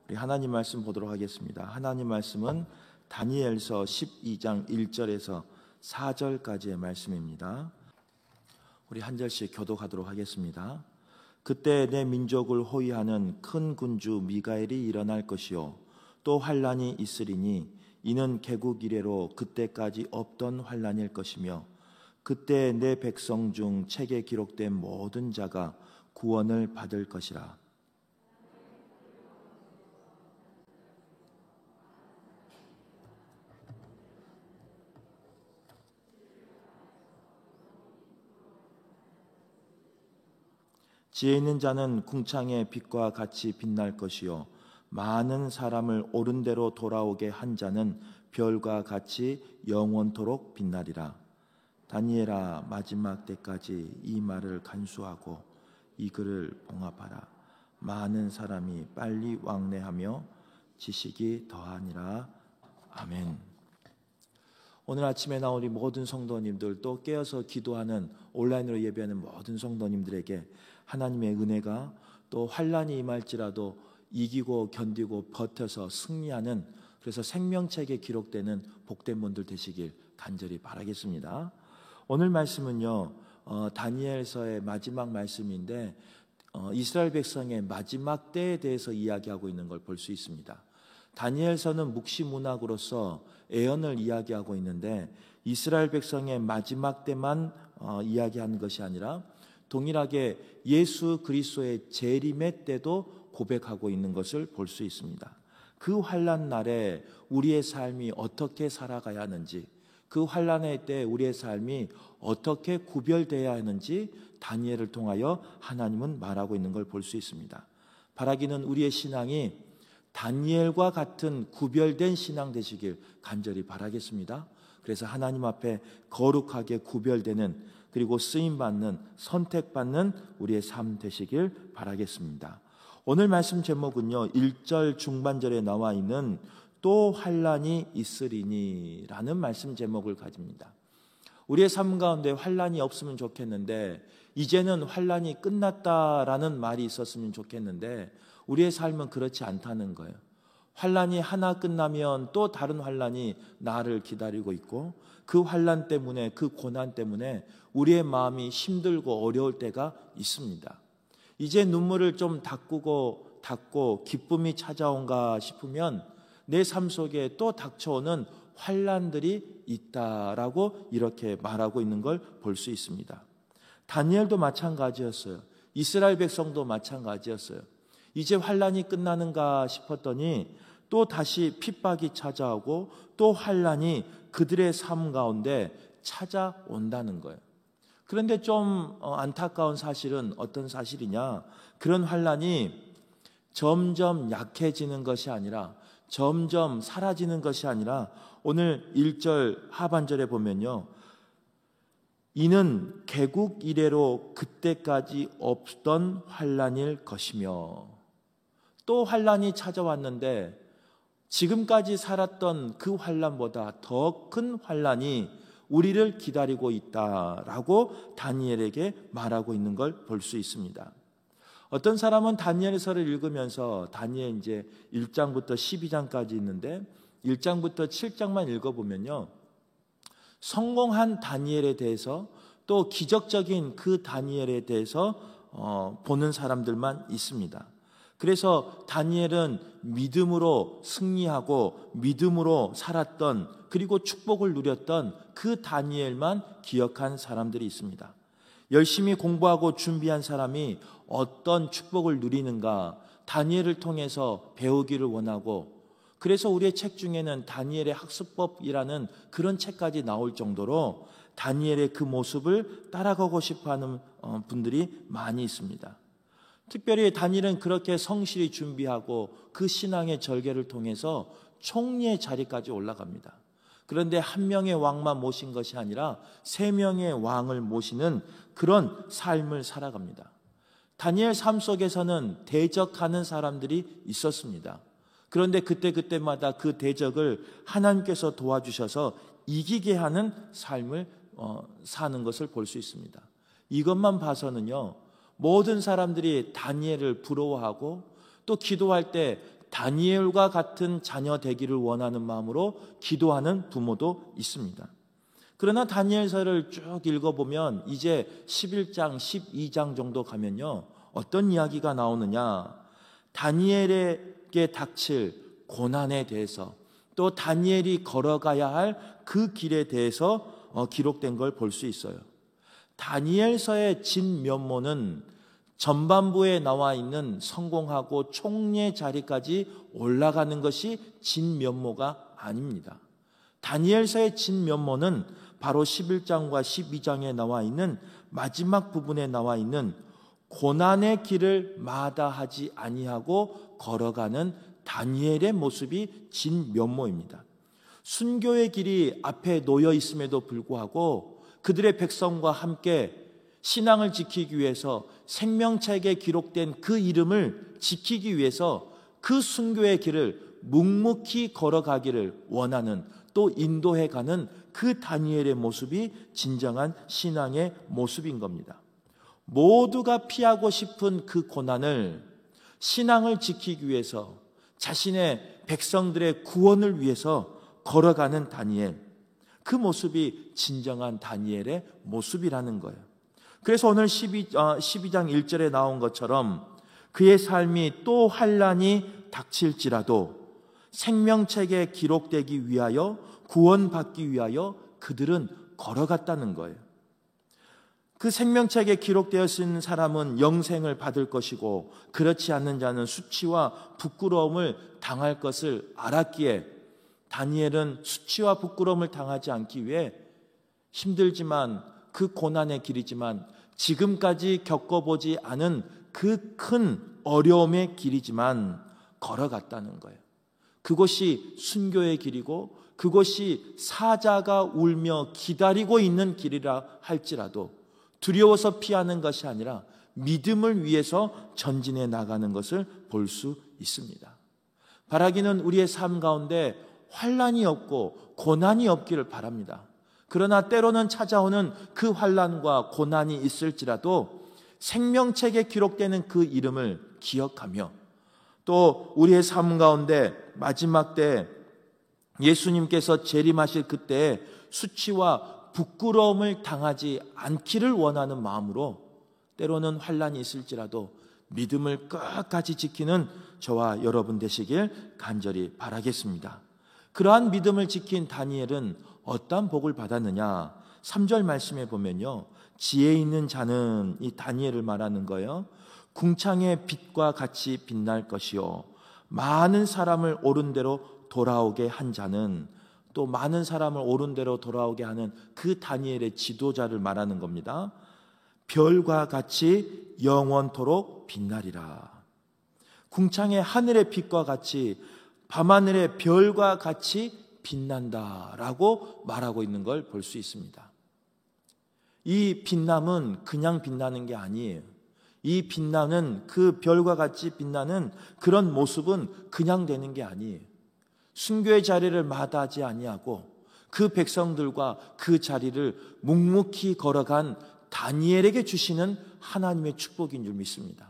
우리 하나님 말씀 보도록 하겠습니다. 하나님 말씀은 다니엘서 12장 1절에서 4절까지의 말씀입니다. 우리 한 절씩 교독하도록 하겠습니다. 그때 내 민족을 호위하는 큰 군주 미가엘이 일어날 것이요 또 환란이 있으리니 이는 개국 이래로 그때까지 없던 환란일 것이며 그때 내 백성 중 책에 기록된 모든 자가 구원을 받을 것이라. 지혜 있는 자는 궁창의 빛과 같이 빛날 것이요 많은 사람을 옳은 대로 돌아오게 한 자는 별과 같이 영원토록 빛나리라. 다니엘아, 마지막 때까지 이 말을 간수하고 이 글을 봉합하라. 많은 사람이 빨리 왕래하며 지식이 더하니라. 아멘. 오늘 아침에 나온 우리 모든 성도님들, 또 깨어서 기도하는 온라인으로 예배하는 모든 성도님들에게 하나님의 은혜가, 또 환란이 임할지라도 이기고 견디고 버텨서 승리하는, 그래서 생명책에 기록되는 복된 분들 되시길 간절히 바라겠습니다. 오늘 말씀은요, 다니엘서의 마지막 말씀인데 이스라엘 백성의 마지막 때에 대해서 이야기하고 있는 걸 볼 수 있습니다. 다니엘서는 묵시문학으로서 애언을 이야기하고 있는데 이스라엘 백성의 마지막 때만 이야기하는 것이 아니라 동일하게 예수 그리스도의 재림의 때도 고백하고 있는 것을 볼 수 있습니다. 그 환난 날에 우리의 삶이 어떻게 살아가야 하는지, 그 환난의 때 우리의 삶이 어떻게 구별되어야 하는지 다니엘을 통하여 하나님은 말하고 있는 걸 볼 수 있습니다. 바라기는 우리의 신앙이 다니엘과 같은 구별된 신앙 되시길 간절히 바라겠습니다. 그래서 하나님 앞에 거룩하게 구별되는, 그리고 쓰임받는, 선택받는 우리의 삶 되시길 바라겠습니다. 오늘 말씀 제목은요, 1절 중반절에 나와 있는 또 환란이 있으리니 라는 말씀 제목을 가집니다. 우리의 삶 가운데 환란이 없으면 좋겠는데, 이제는 환란이 끝났다라는 말이 있었으면 좋겠는데 우리의 삶은 그렇지 않다는 거예요. 환란이 하나 끝나면 또 다른 환란이 나를 기다리고 있고, 그 환란 때문에, 그 고난 때문에 우리의 마음이 힘들고 어려울 때가 있습니다. 이제 눈물을 좀 닦고 기쁨이 찾아온가 싶으면 내 삶 속에 또 닥쳐오는 환란들이 있다라고 이렇게 말하고 있는 걸 볼 수 있습니다. 다니엘도 마찬가지였어요. 이스라엘 백성도 마찬가지였어요. 이제 환란이 끝나는가 싶었더니 또 다시 핍박이 찾아오고 또 환란이 그들의 삶 가운데 찾아온다는 거예요. 그런데 좀 안타까운 사실은 어떤 사실이냐? 그런 환란이 점점 약해지는 것이 아니라, 점점 사라지는 것이 아니라 오늘 1절 하반절에 보면요, 이는 개국 이래로 그때까지 없던 환란일 것이며, 또 환란이 찾아왔는데 지금까지 살았던 그 환란보다 더 큰 환란이 우리를 기다리고 있다라고 다니엘에게 말하고 있는 걸 볼 수 있습니다. 어떤 사람은 다니엘서를 읽으면서, 다니엘 이제 1장부터 12장까지 있는데 1장부터 7장만 읽어보면요, 성공한 다니엘에 대해서, 또 기적적인 그 다니엘에 대해서 보는 사람들만 있습니다. 그래서 다니엘은 믿음으로 승리하고 믿음으로 살았던, 그리고 축복을 누렸던 그 다니엘만 기억한 사람들이 있습니다. 열심히 공부하고 준비한 사람이 어떤 축복을 누리는가 다니엘을 통해서 배우기를 원하고, 그래서 우리의 책 중에는 다니엘의 학습법이라는 그런 책까지 나올 정도로 다니엘의 그 모습을 따라가고 싶어하는 분들이 많이 있습니다. 특별히 다니엘은 그렇게 성실히 준비하고 그 신앙의 절개를 통해서 총리의 자리까지 올라갑니다. 그런데 한 명의 왕만 모신 것이 아니라 세 명의 왕을 모시는 그런 삶을 살아갑니다. 다니엘 삶 속에서는 대적하는 사람들이 있었습니다. 그런데 그때마다 그 대적을 하나님께서 도와주셔서 이기게 하는 삶을 사는 것을 볼 수 있습니다. 이것만 봐서는요, 모든 사람들이 다니엘을 부러워하고 또 기도할 때 다니엘과 같은 자녀 되기를 원하는 마음으로 기도하는 부모도 있습니다. 그러나 다니엘서를 쭉 읽어보면 이제 11장, 12장 정도 가면요, 어떤 이야기가 나오느냐, 다니엘에게 닥칠 고난에 대해서, 또 다니엘이 걸어가야 할 그 길에 대해서 기록된 걸 볼 수 있어요. 다니엘서의 진면모는 전반부에 나와 있는 성공하고 총리 자리까지 올라가는 것이 진면모가 아닙니다. 다니엘서의 진면모는 바로 11장과 12장에 나와 있는 마지막 부분에 나와 있는 고난의 길을 마다하지 아니하고 걸어가는 다니엘의 모습이 진면모입니다. 순교의 길이 앞에 놓여 있음에도 불구하고 그들의 백성과 함께 신앙을 지키기 위해서 생명책에 기록된 그 이름을 지키기 위해서 그 순교의 길을 묵묵히 걸어가기를 원하는, 또 인도해가는 그 다니엘의 모습이 진정한 신앙의 모습인 겁니다. 모두가 피하고 싶은 그 고난을 신앙을 지키기 위해서, 자신의 백성들의 구원을 위해서 걸어가는 다니엘, 그 모습이 진정한 다니엘의 모습이라는 거예요. 그래서 오늘 12장 1절에 나온 것처럼 그의 삶이 또 환난이 닥칠지라도 생명책에 기록되기 위하여, 구원받기 위하여 그들은 걸어갔다는 거예요. 그 생명책에 기록되었은 사람은 영생을 받을 것이고, 그렇지 않는 자는 수치와 부끄러움을 당할 것을 알았기에 다니엘은 수치와 부끄러움을 당하지 않기 위해 힘들지만, 그 고난의 길이지만, 지금까지 겪어보지 않은 그 큰 어려움의 길이지만 걸어갔다는 거예요. 그곳이 순교의 길이고, 그곳이 사자가 울며 기다리고 있는 길이라 할지라도 두려워서 피하는 것이 아니라 믿음을 위해서 전진해 나가는 것을 볼 수 있습니다. 바라기는 우리의 삶 가운데 환난이 없고 고난이 없기를 바랍니다. 그러나 때로는 찾아오는 그 환난과 고난이 있을지라도 생명책에 기록되는 그 이름을 기억하며, 또 우리의 삶 가운데 마지막 때 예수님께서 재림하실 그때에 수치와 부끄러움을 당하지 않기를 원하는 마음으로 때로는 환난이 있을지라도 믿음을 끝까지 지키는 저와 여러분 되시길 간절히 바라겠습니다. 그러한 믿음을 지킨 다니엘은 어떠한 복을 받았느냐? 3절 말씀에 보면요, 지혜 있는 자는, 이 다니엘을 말하는 거예요, 궁창의 빛과 같이 빛날 것이요, 많은 사람을 옳은 대로 돌아오게 한 자는, 또 많은 사람을 옳은 대로 돌아오게 하는 그 다니엘의 지도자를 말하는 겁니다. 별과 같이 영원토록 빛나리라. 궁창의 하늘의 빛과 같이, 밤하늘의 별과 같이 빛난다라고 말하고 있는 걸 볼 수 있습니다. 이 빛남은 그냥 빛나는 게 아니에요. 이 빛나는, 그 별과 같이 빛나는 그런 모습은 그냥 되는 게 아니에요. 순교의 자리를 마다하지 아니하고 그 백성들과 그 자리를 묵묵히 걸어간 다니엘에게 주시는 하나님의 축복인 줄 믿습니다.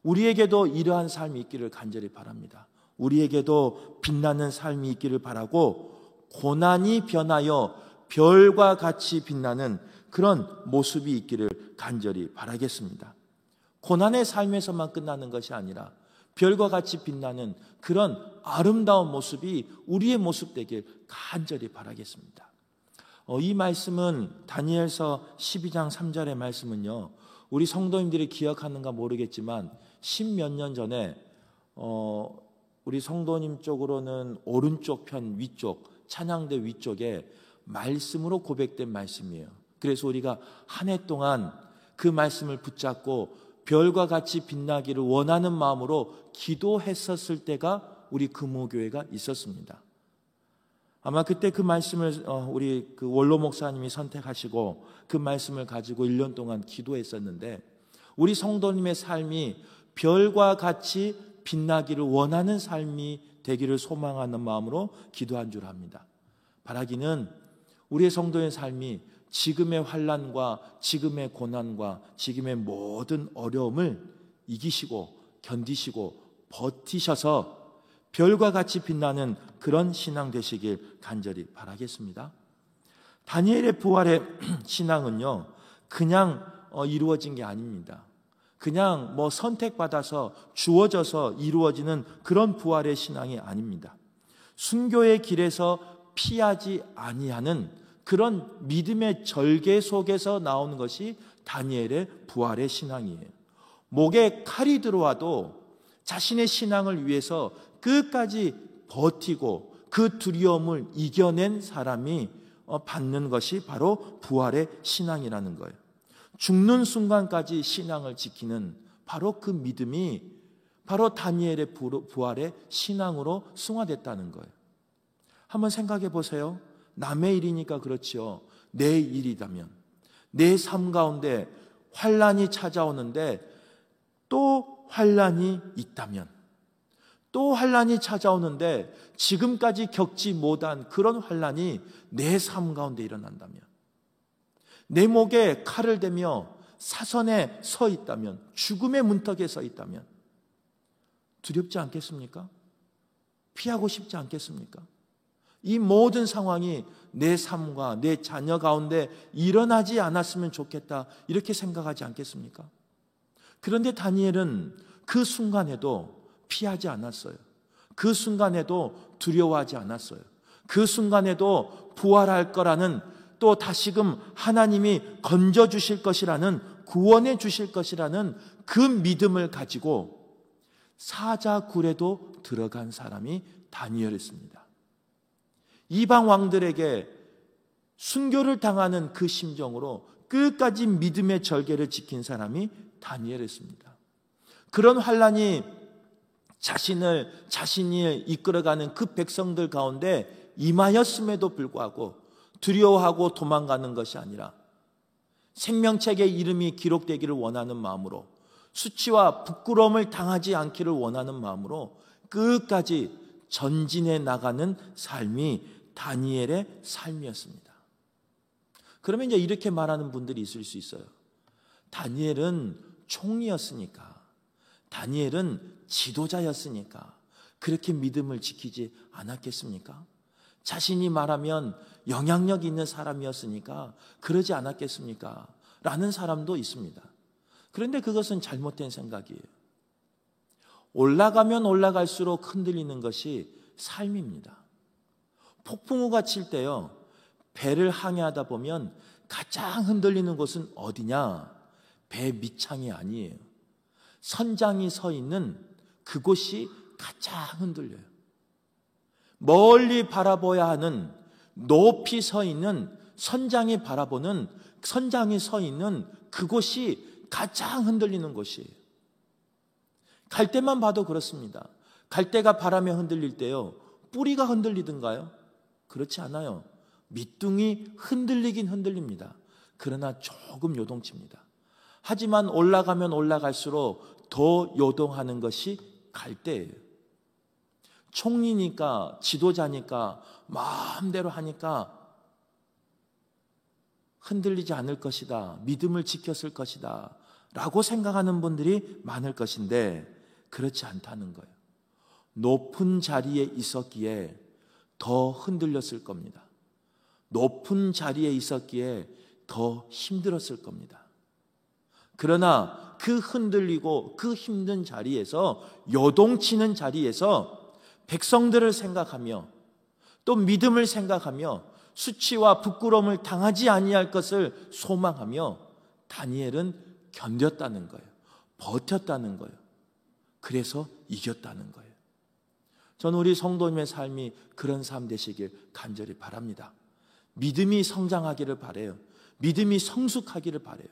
우리에게도 이러한 삶이 있기를 간절히 바랍니다. 우리에게도 빛나는 삶이 있기를 바라고, 고난이 변하여 별과 같이 빛나는 그런 모습이 있기를 간절히 바라겠습니다. 고난의 삶에서만 끝나는 것이 아니라 별과 같이 빛나는 그런 아름다운 모습이 우리의 모습 되길 간절히 바라겠습니다. 이 말씀은, 다니엘서 12장 3절의 말씀은요, 우리 성도님들이 기억하는가 모르겠지만 10몇 년 전에 우리 성도님 쪽으로는 오른쪽 편 위쪽, 찬양대 위쪽에 말씀으로 고백된 말씀이에요. 그래서 우리가 한 해 동안 그 말씀을 붙잡고 별과 같이 빛나기를 원하는 마음으로 기도했었을 때가 우리 금호교회가 있었습니다. 아마 그때 그 말씀을 우리 그 원로 목사님이 선택하시고 그 말씀을 가지고 1년 동안 기도했었는데, 우리 성도님의 삶이 별과 같이 빛나기를 원하는 삶이 되기를 소망하는 마음으로 기도한 줄 압니다. 바라기는 우리의 성도의 삶이 지금의 환난과 지금의 고난과 지금의 모든 어려움을 이기시고 견디시고 버티셔서 별과 같이 빛나는 그런 신앙 되시길 간절히 바라겠습니다. 다니엘의 부활의 신앙은요, 그냥 이루어진 게 아닙니다. 그냥 선택받아서 주어져서 이루어지는 그런 부활의 신앙이 아닙니다. 순교의 길에서 피하지 아니하는 그런 믿음의 절개 속에서 나오는 것이 다니엘의 부활의 신앙이에요. 목에 칼이 들어와도 자신의 신앙을 위해서 끝까지 버티고 그 두려움을 이겨낸 사람이 받는 것이 바로 부활의 신앙이라는 거예요. 죽는 순간까지 신앙을 지키는 바로 그 믿음이 바로 다니엘의 부활의 신앙으로 승화됐다는 거예요. 한번 생각해 보세요. 남의 일이니까 그렇지요. 내 일이라면, 내 삶 가운데 환난이 찾아오는데 또 환난이 있다면, 또 환난이 찾아오는데 지금까지 겪지 못한 그런 환난이 내 삶 가운데 일어난다면, 내 목에 칼을 대며 사선에 서 있다면, 죽음의 문턱에 서 있다면 두렵지 않겠습니까? 피하고 싶지 않겠습니까? 이 모든 상황이 내 삶과 내 자녀 가운데 일어나지 않았으면 좋겠다, 이렇게 생각하지 않겠습니까? 그런데 다니엘은 그 순간에도 피하지 않았어요. 그 순간에도 두려워하지 않았어요. 그 순간에도 부활할 거라는, 또 다시금 하나님이 건져주실 것이라는, 구원해 주실 것이라는 그 믿음을 가지고 사자굴에도 들어간 사람이 다니엘이었습니다. 이방 왕들에게 순교를 당하는 그 심정으로 끝까지 믿음의 절개를 지킨 사람이 다니엘이었습니다. 그런 환난이 자신이 이끌어가는 그 백성들 가운데 임하였음에도 불구하고 두려워하고 도망가는 것이 아니라 생명책에 이름이 기록되기를 원하는 마음으로, 수치와 부끄러움을 당하지 않기를 원하는 마음으로 끝까지 전진해 나가는 삶이 다니엘의 삶이었습니다. 그러면 이제 이렇게 말하는 분들이 있을 수 있어요. 다니엘은 총리였으니까, 다니엘은 지도자였으니까 그렇게 믿음을 지키지 않았겠습니까? 자신이 말하면 영향력 있는 사람이었으니까 그러지 않았겠습니까? 라는 사람도 있습니다. 그런데 그것은 잘못된 생각이에요. 올라가면 올라갈수록 흔들리는 것이 삶입니다. 폭풍우가 칠 때요, 배를 항해하다 보면 가장 흔들리는 곳은 어디냐? 배 밑창이 아니에요. 선장이 서 있는 그곳이 가장 흔들려요. 멀리 바라봐야 하는, 높이 서 있는 선장이 서 있는 그곳이 가장 흔들리는 곳이에요. 갈대만 봐도 그렇습니다. 갈대가 바람에 흔들릴 때요, 뿌리가 흔들리던가요? 그렇지 않아요. 밑둥이 흔들리긴 흔들립니다. 그러나 조금 요동칩니다. 하지만 올라가면 올라갈수록 더 요동하는 것이 갈대예요. 총리니까, 지도자니까, 마음대로 하니까 흔들리지 않을 것이다, 믿음을 지켰을 것이다 라고 생각하는 분들이 많을 것인데, 그렇지 않다는 거예요. 높은 자리에 있었기에 더 흔들렸을 겁니다. 높은 자리에 있었기에 더 힘들었을 겁니다. 그러나 그 흔들리고 그 힘든 자리에서, 요동치는 자리에서 백성들을 생각하며 또 믿음을 생각하며 수치와 부끄러움을 당하지 아니할 것을 소망하며 다니엘은 견뎠다는 거예요. 버텼다는 거예요. 그래서 이겼다는 거예요. 저는 우리 성도님의 삶이 그런 삶 되시길 간절히 바랍니다. 믿음이 성장하기를 바라요. 믿음이 성숙하기를 바라요.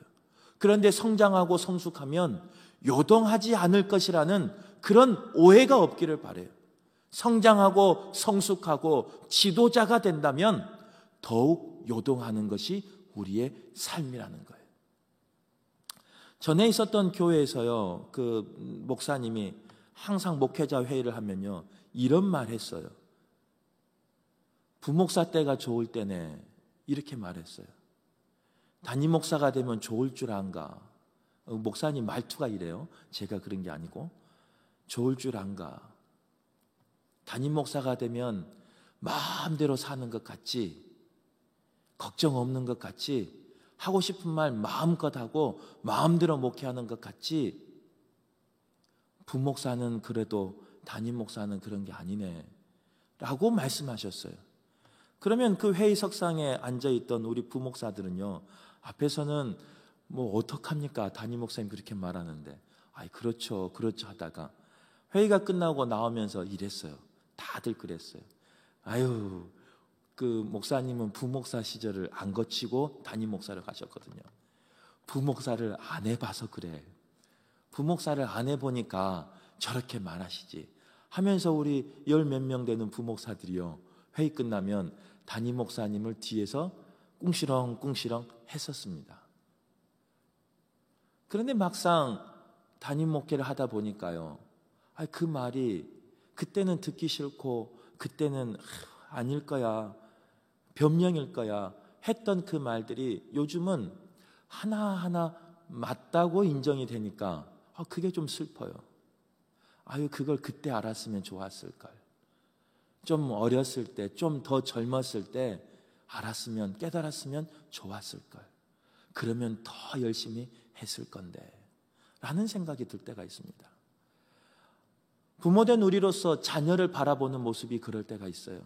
그런데 성장하고 성숙하면 요동하지 않을 것이라는 그런 오해가 없기를 바라요. 성장하고 성숙하고 지도자가 된다면 더욱 요동하는 것이 우리의 삶이라는 거예요. 전에 있었던 교회에서요, 그 목사님이 항상 목회자 회의를 하면요, 이런 말 했어요. 부목사 때가 좋을 때네, 이렇게 말했어요. 담임 목사가 되면 좋을 줄 안가. 목사님 말투가 이래요. 제가 그런 게 아니고. 좋을 줄 안가. 담임 목사가 되면 마음대로 사는 것 같지, 걱정 없는 것 같지, 하고 싶은 말 마음껏 하고 마음대로 목회하는 것 같지, 부목사는 그래도 담임 목사는 그런 게 아니네 라고 말씀하셨어요. 그러면 그 회의석상에 앉아있던 우리 부목사들은요, 앞에서는 뭐 어떡합니까? 담임 목사님 그렇게 말하는데, 아이 그렇죠 하다가 회의가 끝나고 나오면서 이랬어요. 다들 그랬어요. 아유, 그 목사님은 부목사 시절을 안 거치고 담임 목사를 가셨거든요. 부목사를 안 해봐서 그래. 부목사를 안 해보니까 저렇게 말하시지 하면서 우리 10몇 명 되는 부목사들이요, 회의 끝나면 담임 목사님을 뒤에서 꿍시렁꿍시렁 했었습니다. 그런데 막상 담임 목회를 하다 보니까요, 그 말이 그때는 듣기 싫고 그때는 아닐 거야, 변명일 거야 했던 그 말들이 요즘은 하나하나 맞다고 인정이 되니까 그게 좀 슬퍼요. 아유, 그걸 그때 알았으면 좋았을걸. 좀 어렸을 때, 좀 더 젊었을 때 알았으면, 깨달았으면 좋았을걸. 그러면 더 열심히 했을 건데 라는 생각이 들 때가 있습니다. 부모된 우리로서 자녀를 바라보는 모습이 그럴 때가 있어요.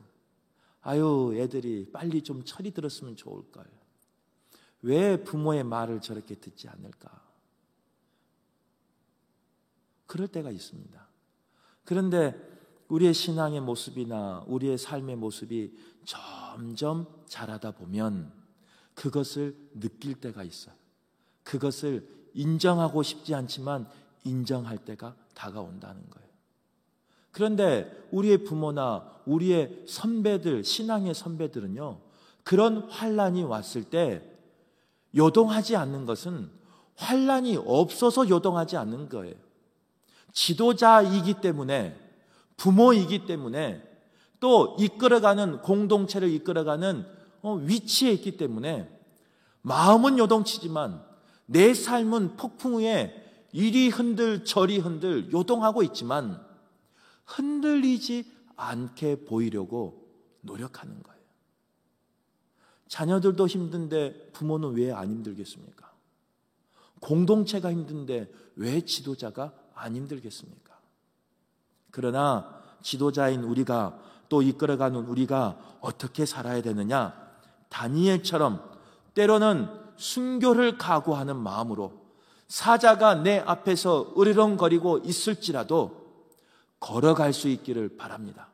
아유, 애들이 빨리 좀 철이 들었으면 좋을걸. 왜 부모의 말을 저렇게 듣지 않을까? 그럴 때가 있습니다. 그런데 우리의 신앙의 모습이나 우리의 삶의 모습이 점점 자라다 보면 그것을 느낄 때가 있어요. 그것을 인정하고 싶지 않지만 인정할 때가 다가온다는 거예요. 그런데 우리의 부모나 우리의 선배들, 신앙의 선배들은요, 그런 환난이 왔을 때 요동하지 않는 것은 환난이 없어서 요동하지 않는 거예요. 지도자이기 때문에, 부모이기 때문에, 또 이끌어가는, 공동체를 이끌어가는 위치에 있기 때문에 마음은 요동치지만 내 삶은 폭풍 위에 이리 흔들 저리 흔들 요동하고 있지만 흔들리지 않게 보이려고 노력하는 거예요. 자녀들도 힘든데 부모는 왜 안 힘들겠습니까? 공동체가 힘든데 왜 지도자가 안 힘들겠습니까? 그러나 지도자인 우리가, 또 이끌어가는 우리가 어떻게 살아야 되느냐? 다니엘처럼 때로는 순교를 각오하는 마음으로 사자가 내 앞에서 으르렁거리고 있을지라도 걸어갈 수 있기를 바랍니다.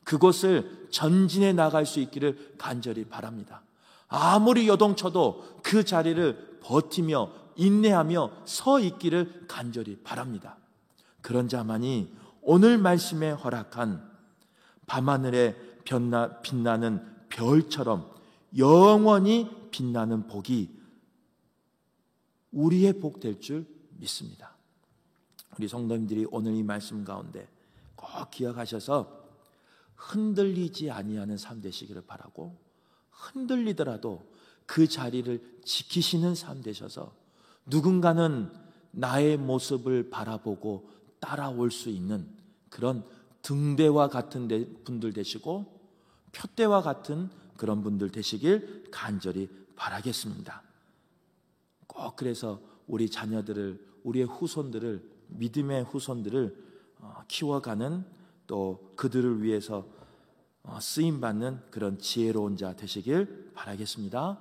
그곳을 전진해 나갈 수 있기를 간절히 바랍니다. 아무리 요동쳐도 그 자리를 버티며 인내하며 서 있기를 간절히 바랍니다. 그런 자만이 오늘 말씀에 허락한 밤하늘에 빛나는 별처럼 영원히 빛나는 복이 우리의 복 될 줄 믿습니다. 우리 성도님들이 오늘 이 말씀 가운데 꼭 기억하셔서 흔들리지 아니하는 삶 되시기를 바라고, 흔들리더라도 그 자리를 지키시는 삶 되셔서 누군가는 나의 모습을 바라보고 따라올 수 있는 그런 등대와 같은 분들 되시고 표대와 같은 그런 분들 되시길 간절히 바라겠습니다. 꼭 그래서 우리 자녀들을, 우리의 후손들을, 믿음의 후손들을 키워가는, 또 그들을 위해서 쓰임받는 그런 지혜로운 자 되시길 바라겠습니다.